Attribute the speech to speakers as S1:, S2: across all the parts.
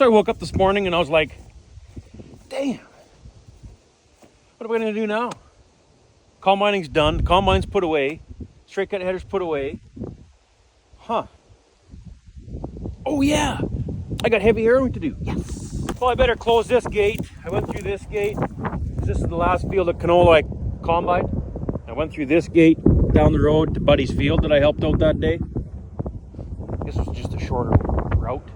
S1: So I woke up this morning and I was like, damn, what are we going to do now? Combining done. The combine's put away. Straight cut header's put away. Huh. Oh yeah, I got heavy harrowing to do. Yes. Well, I better close this gate. I went through this gate. This is the last field of canola I combined. I went through this gate down the road to Buddy's field that I helped out that day. This was just a shorter route.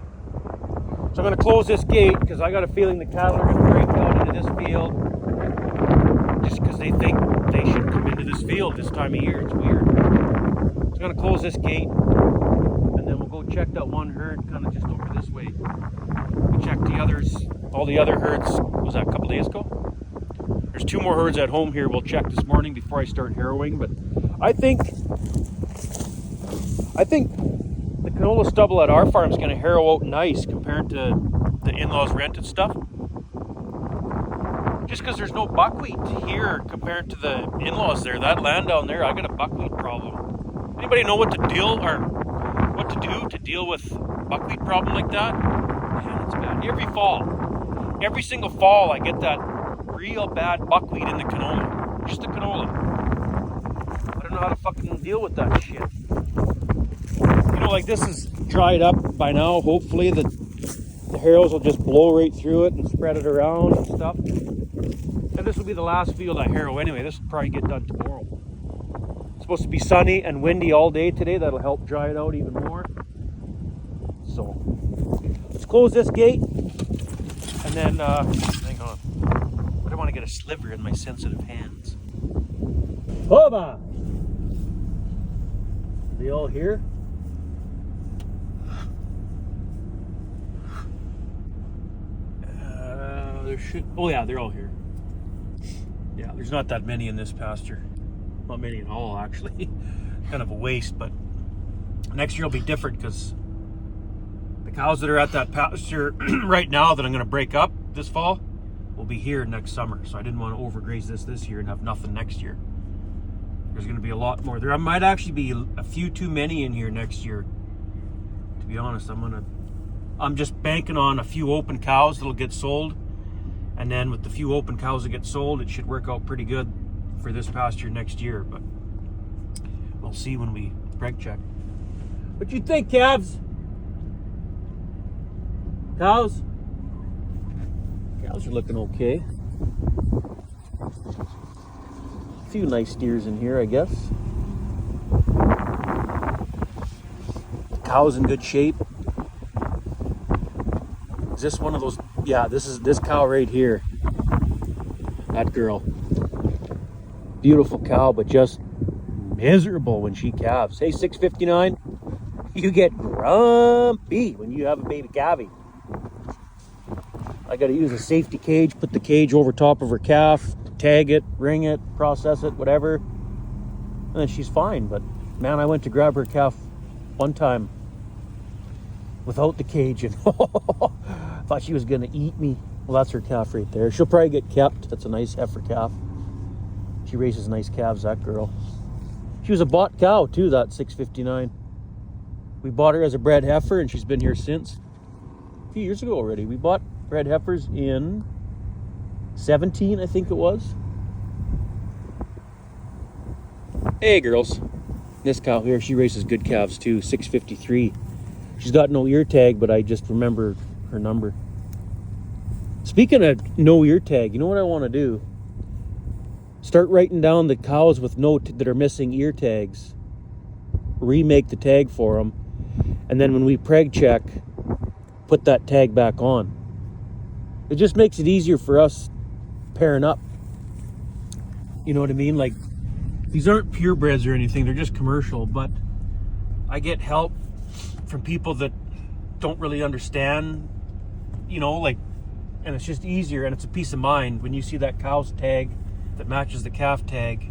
S1: So I'm going to close this gate because I got a feeling the cattle are going to break out into this field just because they think they should come into this field this time of year. It's weird. So I'm going to close this gate and then we'll go check that one herd kind of just over this way. We checked the others, all the other herds, what was that, a couple days ago? There's 2 more herds at home here we'll check this morning before I start harrowing, but I think the canola stubble at our farm is going to harrow out nice compared to the in-laws rented stuff. Just because there's no buckwheat here compared to the in-laws there. That land down there, I got a buckwheat problem. Anybody know what to do to deal with buckwheat problem like that? Man, it's bad. Every single fall, I get that real bad buckwheat in the canola. Just the canola. I don't know how to fucking deal with that shit. You know, like this is dried up by now. Hopefully the harrows will just blow right through it and spread it around and stuff. And this will be the last field I harrow anyway. This will probably get done tomorrow. It's supposed to be sunny and windy all day today. That'll help dry it out even more. So let's close this gate and then hang on. I don't want to get a sliver in my sensitive hands. Hoba! Are they all here? There should. Oh yeah, they're all here. Yeah, there's not that many in this pasture. Not many at all, actually. Kind of a waste, but next year will be different because the cows that are at that pasture right now that I'm going to break up this fall will be here next summer. So I didn't want to overgraze this year and have nothing next year. There's going to be a lot more. There might actually be a few too many in here next year. To be honest, I'm just banking on a few open cows that'll get sold. And then with the few open cows that get sold, it should work out pretty good for this pasture next year. But we'll see when we preg check. What you think, calves? Cows? Cows are looking okay. A few nice steers in here, I guess. The cow's in good shape. Is this one of those? Yeah, this cow right here. That girl. Beautiful cow, but just miserable when she calves. Hey, 659, you get grumpy when you have a baby calvie. I got to use a safety cage, put the cage over top of her calf, tag it, ring it, process it, whatever. And then she's fine. But man, I went to grab her calf one time without the cage and thought she was gonna eat me. Well, that's her calf right there. She'll probably get kept. That's a nice heifer calf. She raises nice calves, that girl. She was a bought cow too, that 659. We bought her as a bred heifer and she's been here since. A few years ago already. We bought bred heifers in 17, I think it was. Hey girls. This cow here, she raises good calves too, 653. She's got no ear tag, but I just remember her number. Speaking of no ear tag, you know what I want to do? Start writing down the cows with that are missing ear tags. Remake the tag for them. And then when we preg check, put that tag back on. It just makes it easier for us pairing up. You know what I mean? Like, these aren't purebreds or anything. They're just commercial, but I get help from people that don't really understand, you know, like, and it's just easier and it's a peace of mind when you see that cow's tag that matches the calf tag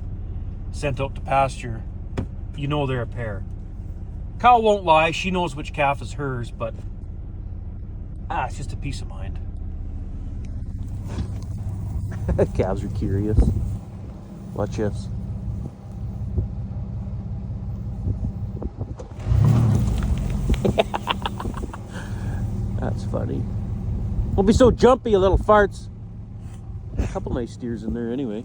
S1: sent out to pasture. You know they're a pair. Cow won't lie, she knows which calf is hers, but it's just a peace of mind. Calves are curious. Watch this. That's funny. Don't be so jumpy, you little farts. A couple nice steers in there anyway.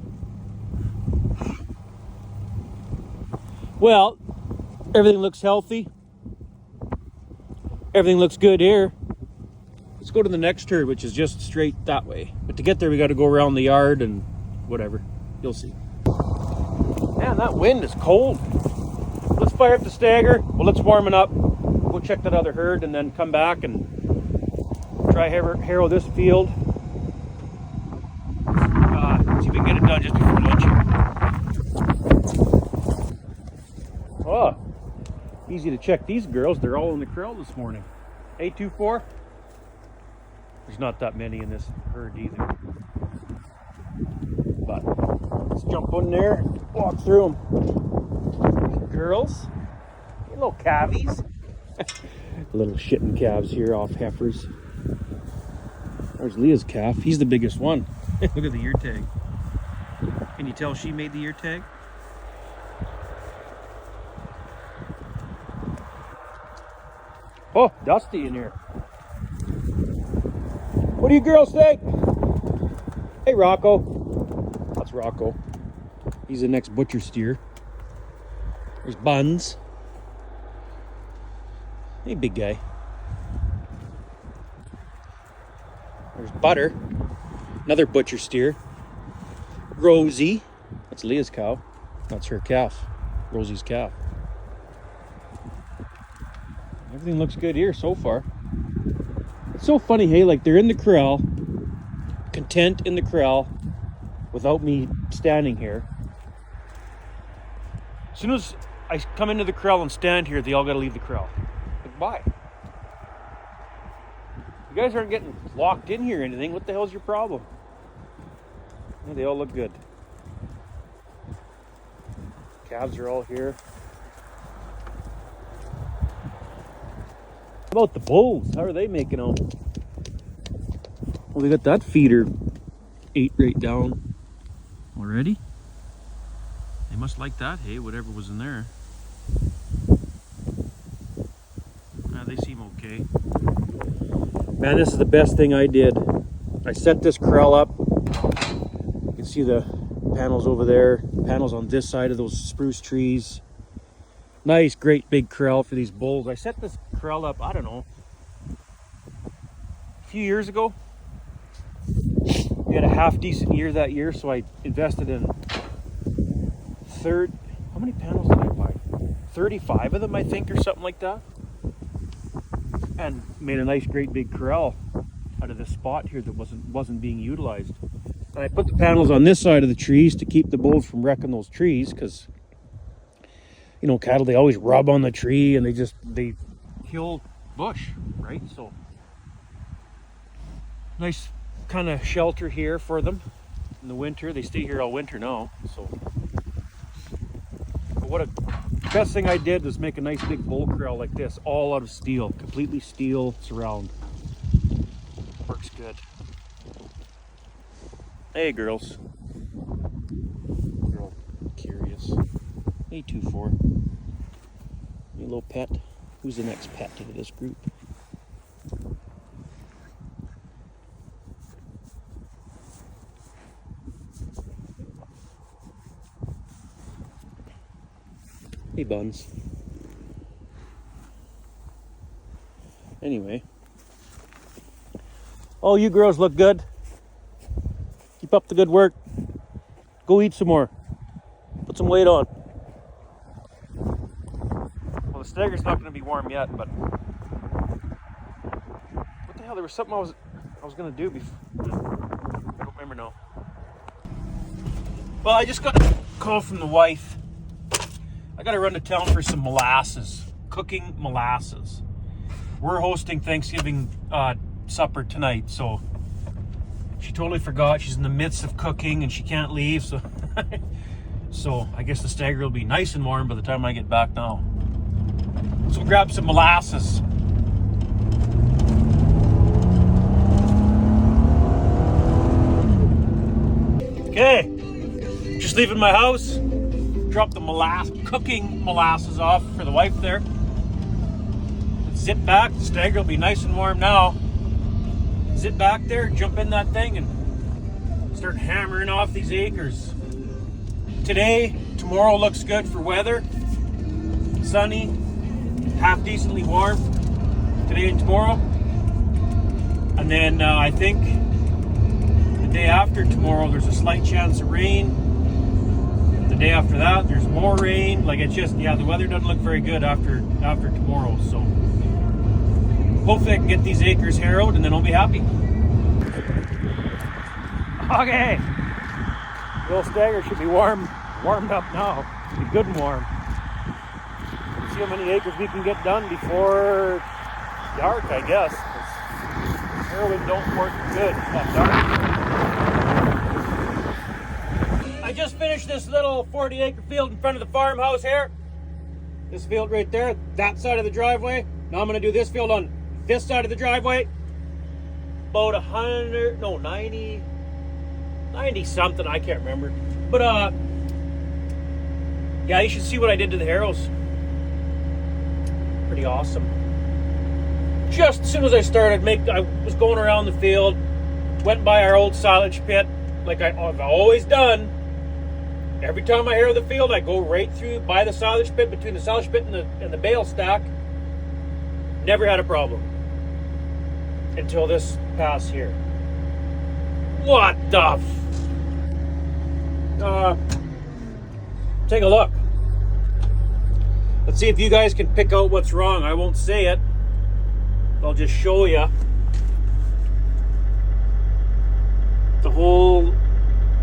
S1: Well, everything looks healthy. Everything looks good here. Let's go to the next herd, which is just straight that way. But to get there, we got to go around the yard and whatever. You'll see. Man, that wind is cold. Let's fire up the stagger. Well, let's warm it up. Go check that other herd and then come back and try harrow this field. See if we can get it done just before lunch here. Oh, easy to check these girls. They're all in the corral this morning. 824. There's not that many in this herd either. But let's jump in there, walk through them. Girls, you little calvies. Little shitting calves here off heifers. There's Leah's calf. He's the biggest one. Look at the ear tag. Can you tell she made the ear tag? Oh, dusty in here. What do you girls think? Hey, Rocco. That's Rocco. He's the next butcher steer. There's Buns. Hey, big guy. There's Butter. Another butcher steer. Rosie. That's Leah's cow. That's her calf. Rosie's calf. Everything looks good here so far. It's so funny, hey, like they're in the corral, content in the corral without me standing here. As soon as I come into the corral and stand here, they all got to leave the corral. Like, why? You guys aren't getting locked in here or anything. What the hell's your problem? Yeah, they all look good. Calves are all here. How about the bulls? How are they making out? Well, they got that feeder ate right down already. They must like that, hey, whatever was in there. They seem okay. Man, this is the best thing I did. I set this corral up. You can see the panels over there, panels on this side of those spruce trees. Nice, great big corral for these bulls. I set this corral up, I don't know, a few years ago. We had a half decent year that year, so I invested in how many panels did I buy? 35 of them, I think, or something like that. And made a nice, great big corral out of this spot here that wasn't being utilized. And I put the panels on this side of the trees to keep the bulls from wrecking those trees, because you know, cattle, they always rub on the tree and they kill bush, right? So nice kind of shelter here for them in the winter. They stay here all winter now. So but best thing I did was make a nice big bull corral like this, all out of steel, completely steel surround. Works good. Hey, girls. Girl, curious. 824. Your little pet. Who's the next pet to this group? Hey, Buns. Anyway. Oh, you girls look good. Keep up the good work. Go eat some more. Put some weight on. Well, the stagger's not going to be warm yet, but what the hell? There was something I was going to do before. I don't remember now. Well, I just got a call from the wife. I got to run to town for some molasses, cooking molasses. We're hosting Thanksgiving supper tonight, so she totally forgot. She's in the midst of cooking and she can't leave, so so I guess the stagger will be nice and warm by the time I get back now. So we'll grab some molasses. Okay, just leaving my house. Drop the cooking molasses off for the wife there. Let's zip back. The stagger will be nice and warm now. sit back there, jump in that thing, and start hammering off these acres. Today, tomorrow looks good for weather. Sunny, half decently warm today and tomorrow. And then I think the day after tomorrow there's a slight chance of rain. The day after that there's more rain. Like, it's just, yeah, the weather doesn't look very good after tomorrow. So hopefully I can get these acres harrowed and then I'll be happy. Okay, the old stagger should be warmed up now. Be good and warm. See how many acres we can get done before dark, I guess. Harrowing don't work good at dark. I just finished this little 40-acre field in front of the farmhouse here. This field right there, that side of the driveway. Now I'm going to do this field on this side of the driveway. About 90 something, I can't remember. But yeah, you should see what I did to the harrows. Pretty awesome. Just as soon as I started, I was going around the field, went by our old silage pit, like I've always done. Every time I harrow the field, I go right through by the silage pit, between the silage pit and the bale stack. Never had a problem until this pass here. What the take a look. Let's see if you guys can pick out what's wrong. I won't say it. I'll just show you the whole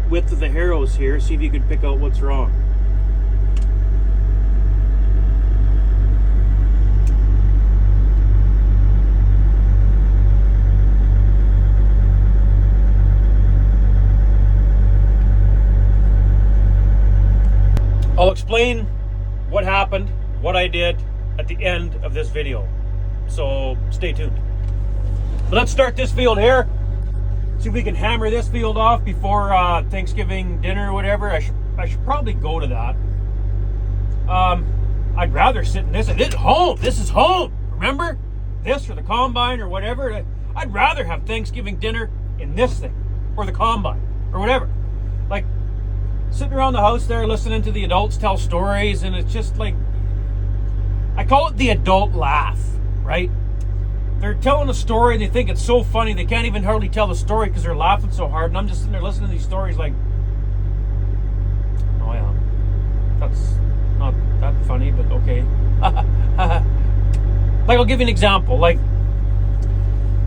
S1: width of the harrows here. See if you can pick out what's wrong. I'll explain what happened, what I did at the end of this video. So stay tuned. But let's start this field here. See if we can hammer this field off before Thanksgiving dinner or whatever. I should probably go to that. I'd rather sit in this. This is home. This is home. Remember? This or the combine or whatever. I'd rather have Thanksgiving dinner in this thing or the combine or whatever. Like, sitting around the house there listening to the adults tell stories, and it's just like, I call it the adult laugh, right? They're telling a story and they think it's so funny they can't even hardly tell the story because they're laughing so hard, and I'm just sitting there listening to these stories like, oh yeah, that's not that funny, but okay. Like, I'll give you an example, like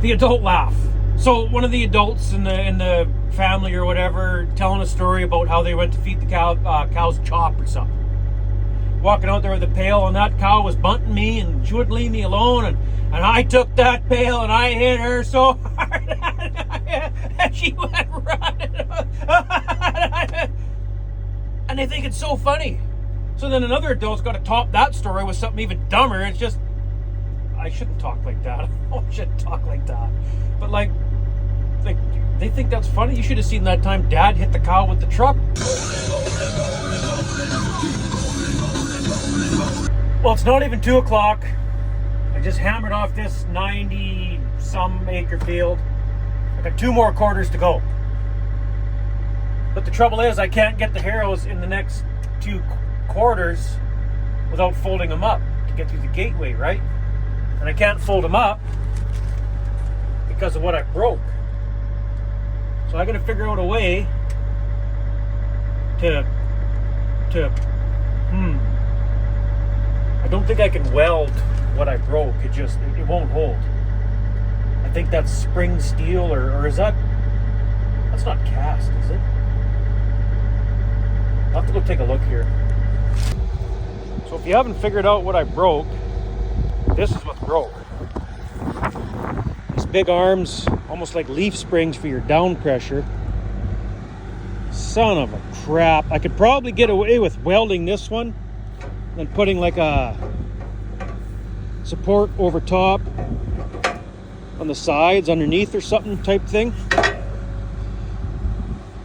S1: the adult laugh. So one of the adults in the family or whatever telling a story about how they went to feed the cow's chop or something. Walking out there with a pail, and that cow was bunting me and she wouldn't leave me alone, and I took that pail and I hit her so hard and she went running. And they think it's so funny. So then another adult's got to top that story with something even dumber. It's just, I shouldn't talk like that. I shouldn't talk like that. But like they think that's funny. You should have seen that time Dad hit the cow with the truck. Well, it's not even 2 o'clock. I just hammered off this 90-some acre field. I got 2 more quarters to go. But the trouble is, I can't get the harrows in the next 2 quarters without folding them up to get through the gateway, right? And I can't fold them up because of what I broke. So I got to figure out a way to I don't think I can weld what I broke. It won't hold. I think that's spring steel, or is that's not cast, is it? I'll have to go take a look here. So if you haven't figured out what I broke, this is what broke. These big arms, almost like leaf springs for your down pressure. Son of a crap. I could probably get away with welding this one and putting like a support over top on the sides underneath or something type thing.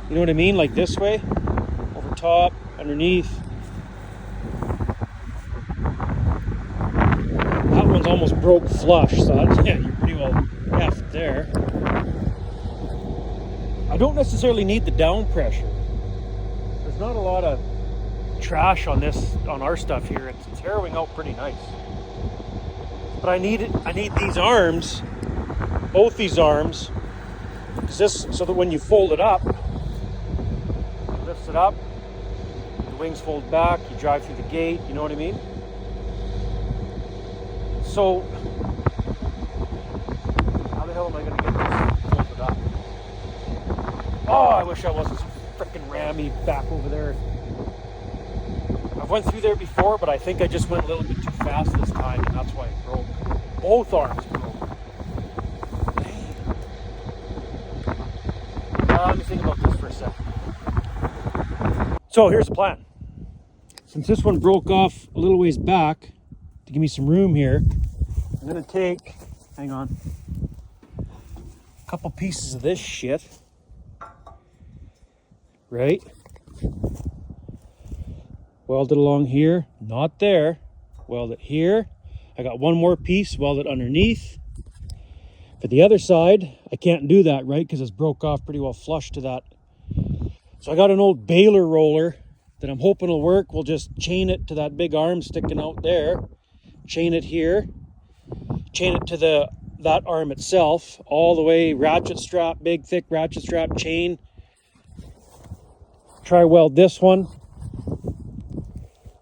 S1: You know what I mean? Like this way, over top, underneath. That one's almost broke flush, so that's, yeah, you're pretty well effed there. don't necessarily need the down pressure. There's not a lot of trash on our stuff here. It's harrowing out pretty nice. But I need these arms, both these arms, so that when you fold it up, it lifts it up, the wings fold back, you drive through the gate, you know what I mean? So, how the hell am I going to get this folded up? Oh, I wish I wasn't so frickin' rammy back over there. I went through there before, but I think I just went a little bit too fast this time, and that's why it broke. Both arms broke. Let me think about this for a second. So here's the plan. Since this one broke off a little ways back, to give me some room here, I'm gonna take, hang on, a couple pieces of this shit, right? Weld it along here, not there. Weld it here. I got one more piece, weld it underneath. For the other side, I can't do that, right? Because it's broke off pretty well flush to that. So I got an old baler roller that I'm hoping will work. We'll just chain it to that big arm sticking out there. Chain it here. Chain it to that arm itself. All the way, ratchet strap, big thick ratchet strap chain. Try weld this one.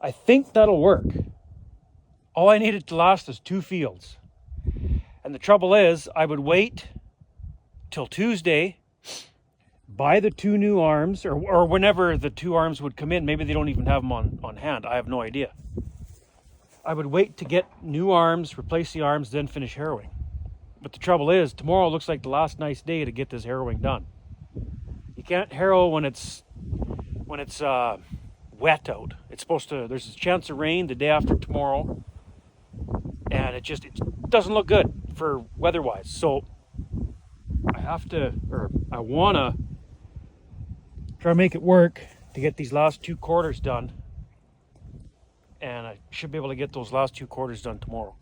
S1: I think that'll work. All I needed to last is 2 fields. And the trouble is, I would wait till Tuesday, buy the 2 new arms, or whenever the 2 arms would come in. Maybe they don't even have them on hand. I have no idea. I would wait to get new arms, replace the arms, then finish harrowing. But the trouble is, tomorrow looks like the last nice day to get this harrowing done. You can't harrow when it's wet out. It's supposed to, there's a chance of rain the day after tomorrow, and it doesn't look good for weather-wise. So I want to try to make it work to get these last 2 quarters done, and I should be able to get those last 2 quarters done tomorrow.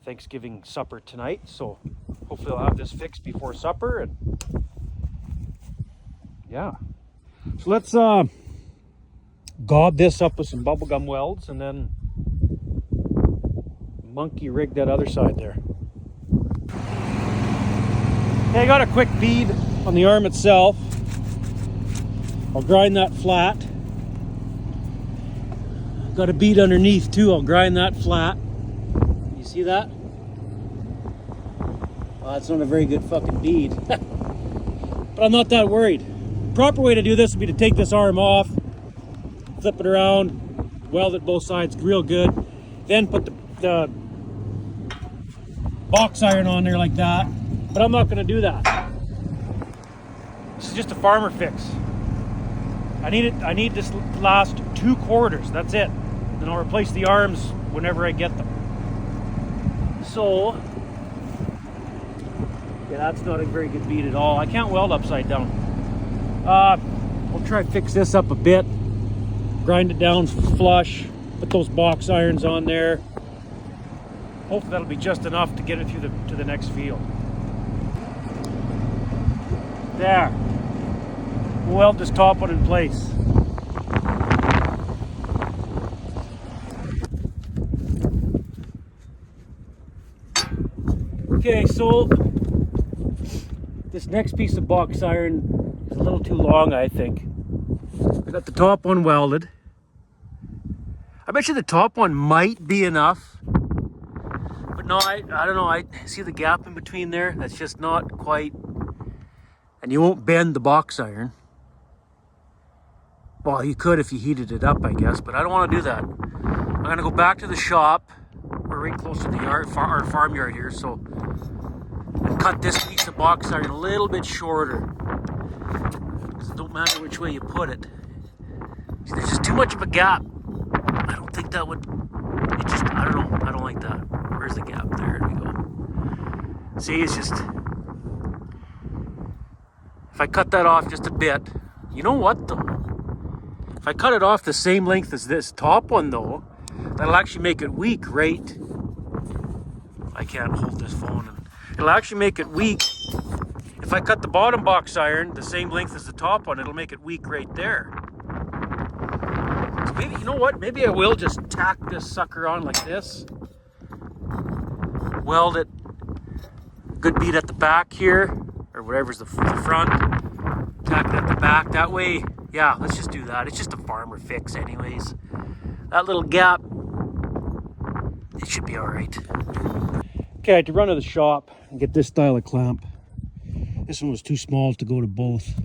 S1: Thanksgiving supper tonight, so hopefully I'll have this fixed before supper, and yeah. So let's gob this up with some bubblegum welds and then monkey rig that other side there. Okay, I got a quick bead on the arm itself. I'll grind that flat. Got a bead underneath too. I'll grind that flat. You see that? Well, that's not a very good fucking bead. But I'm not that worried. Proper way to do this would be to take this arm off, flip it around, weld it both sides real good, then put the box iron on there like that. But I'm not going to do that. This is just a farmer fix. I need this last 2 quarters. That's it. Then I'll replace the arms whenever I get them. So yeah, that's not a very good bead at all. I can't weld upside down. I'll try to fix this up a bit, grind it down flush, put those box irons on there. Hopefully that'll be just enough to get it through to the next field. There. We'll weld this top one in place. Okay, so this next piece of box iron is a little too long, I think. I got the top one welded. I bet you the top one might be enough. But no, I don't know. I see the gap in between there. That's just not quite. And you won't bend the box iron. Well, you could if you heated it up, I guess. But I don't want to do that. I'm going to go back to the shop. We're right close to the yard, our farmyard here. So, and cut this piece of box iron a little bit shorter. Because it don't matter which way you put it. See, there's just too much of a gap. I don't think that would. It just. I don't know. I don't like that. Where's the gap? There we go. See, it's just. If I cut that off just a bit, you know what though? If I cut it off the same length as this top one though, that'll actually make it weak, right? I can't hold this phone. It'll actually make it weak. If if I cut the bottom box iron the same length as the top one, it'll make it weak right there. So maybe, you know what? Maybe I will just tack this sucker on like this. Weld it good bead at the back here, or whatever's the front. Tack it at the back. That way, yeah, let's just do that. It's just a farmer fix anyways. That little gap, it should be all right. Okay, I had to run to the shop and get this style of clamp. This one was too small to go to both.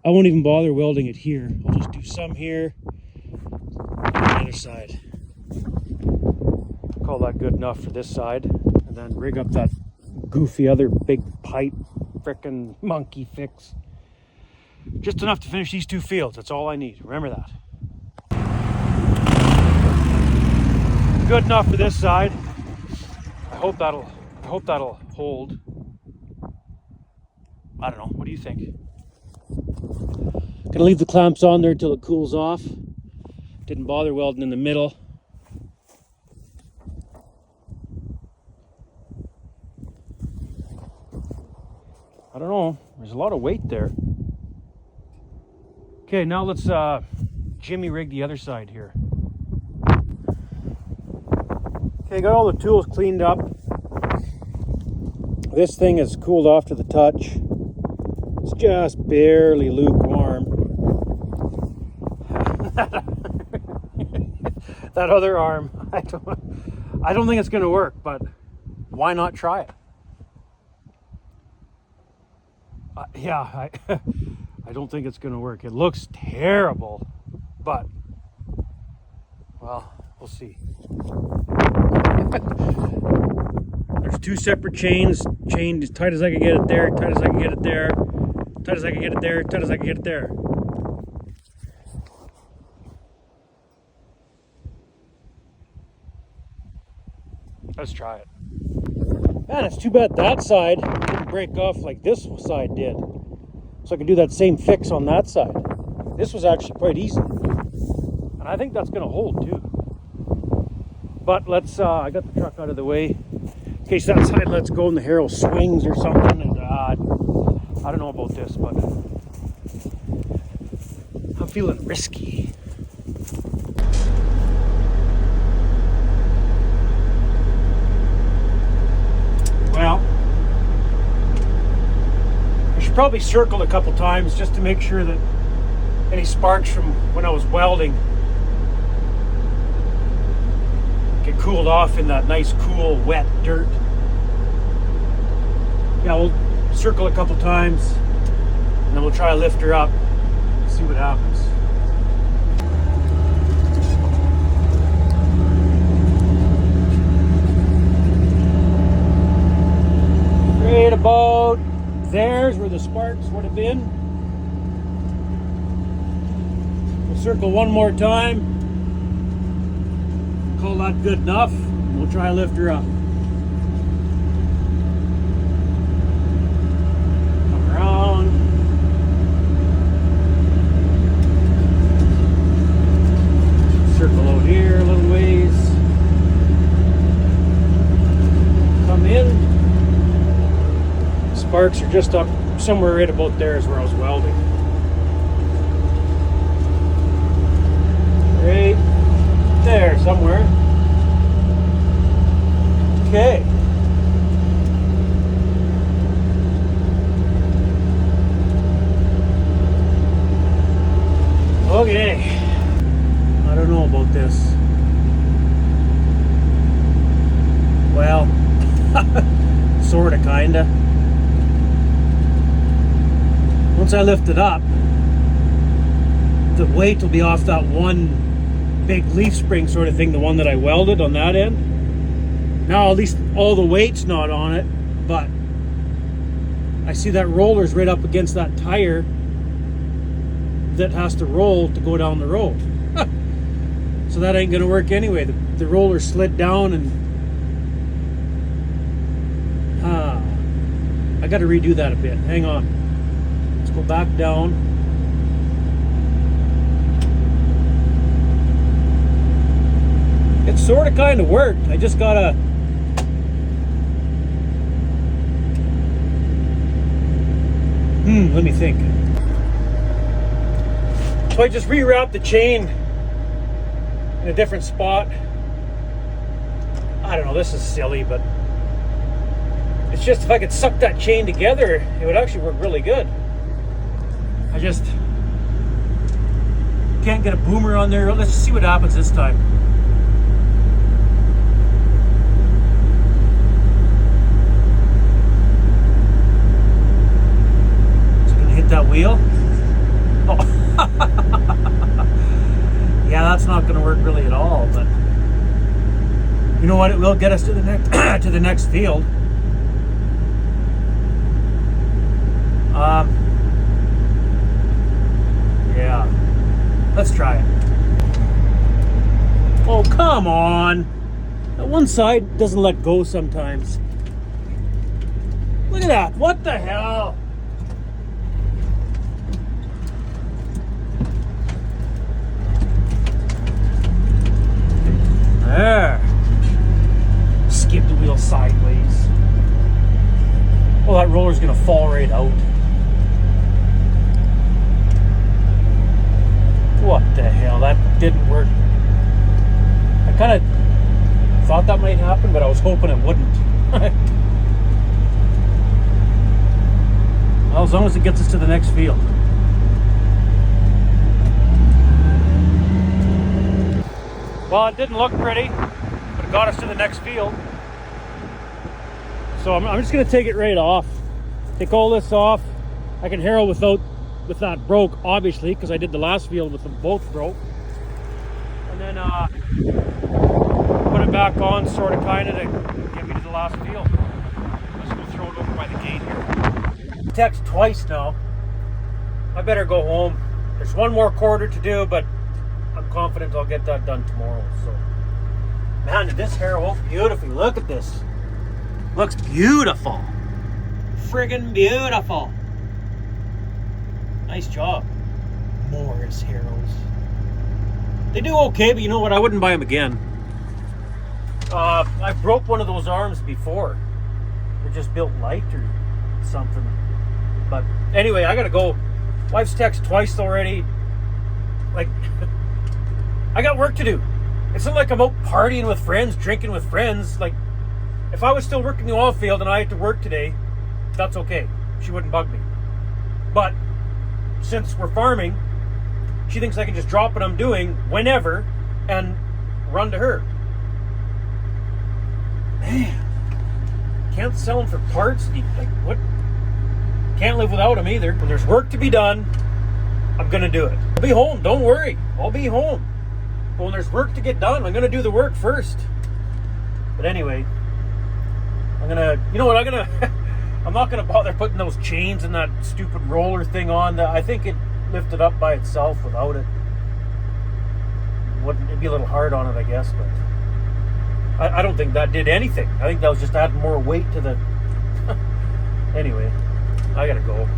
S1: I won't even bother welding it here. I'll just do some here and the other side. Call that good enough for this side, and then rig up that goofy other big pipe frickin' monkey fix. Just enough to finish these 2 fields. That's all I need. Remember that. Good enough for this side. I hope that'll hold. I don't know. What do you think? Gonna leave the clamps on there until it cools off. Didn't bother welding in the middle. I don't know. There's a lot of weight there. Okay, now let's jimmy rig the other side here. Okay, got all the tools cleaned up. This thing is cooled off to the touch. It's just barely lukewarm. That other arm, I don't think it's going to work, but why not try it? Yeah, I don't think it's going to work. It looks terrible, but, well, we'll see. There's 2 separate chains, chained as tight as I can get it there, tight as I can get it there, tight as I can get it there, tight as I can get it there. Let's try it. Man, it's too bad that side didn't break off like this side did. So I can do that same fix on that side. This was actually quite easy. And I think that's gonna hold too. But let's, I got the truck out of the way. In case that side lets go and the harrow swings or something. And I don't know about this, but I'm feeling risky. Well, I should probably circle a couple times just to make sure that any sparks from when I was welding get cooled off in that nice, cool, wet dirt. Yeah, we'll circle a couple times and then we'll try to lift her up, see what happens. Right about there's where the sparks would have been. We'll circle one more time. Call that good enough. We'll try to lift her up. Come around. Circle out here a little ways. Come in. Sparks are just up somewhere right about there is where I was welding. Right there somewhere. Okay. Okay. I don't know about this. Well, sorta, kinda. Once I lift it up, the weight will be off that one big leaf spring sort of thing, the one that I welded on that end. Now at least all the weight's not on it, but I see that roller's right up against that tire that has to roll to go down the road. So that ain't gonna work anyway. The roller slid down and I gotta redo that a bit. Hang on. Let's go back down. It sort of kind of worked. I just gotta Let me think. So I just rewrapped the chain in a different spot. I don't know, this is silly, but it's just if I could suck that chain together, it would actually work really good. I just can't get a boomer on there. Let's see what happens this time. Is it gonna hit that wheel? Oh. Yeah, that's not gonna work really at all, but you know what? It will get us to the next to the next field. Yeah. Let's try it. Oh, come on. That one side doesn't let go sometimes. Look at that. What the hell? There. Skip the wheel sideways. Well, that roller's gonna fall right out. What the hell? That didn't work. I kind of thought that might happen, but I was hoping it wouldn't. Well, as long as it gets us to the next field. Well, it didn't look pretty, but it got us to the next field. So I'm just going to take it right off. Take all this off. I can harrow with that broke, obviously, because I did the last field with them both broke. And then put it back on, sort of, kind of, to get me to the last field. Let's go throw it over by the gate here. Text twice now. I better go home. There's one more quarter to do, but I'm confident I'll get that done tomorrow. So, man, did this harrow off beautifully. Look at this. Looks beautiful. Friggin' beautiful. Nice job. Morris harrows. They do okay, but you know what? I wouldn't buy them again. I broke one of those arms before. They're just built light or something. But anyway, I gotta go. Wife's texted twice already. Like, I got work to do. It's not like I'm out partying with friends, drinking with friends. Like, if I was still working the oil field and I had to work today, that's okay. She wouldn't bug me. But since we're farming, she thinks I can just drop what I'm doing whenever and run to her. Man, can't sell them for parts. Like, what? Can't live without them either. When there's work to be done, I'm gonna do it. I'll be home. Don't worry. I'll be home. But when there's work to get done, I'm gonna do the work first. But anyway, I'm not gonna bother putting those chains and that stupid roller thing on. I think it lifted up by itself without it. It'd be a little hard on it, I guess, but I don't think that did anything. I think that was just adding more weight to the... Anyway, I gotta go.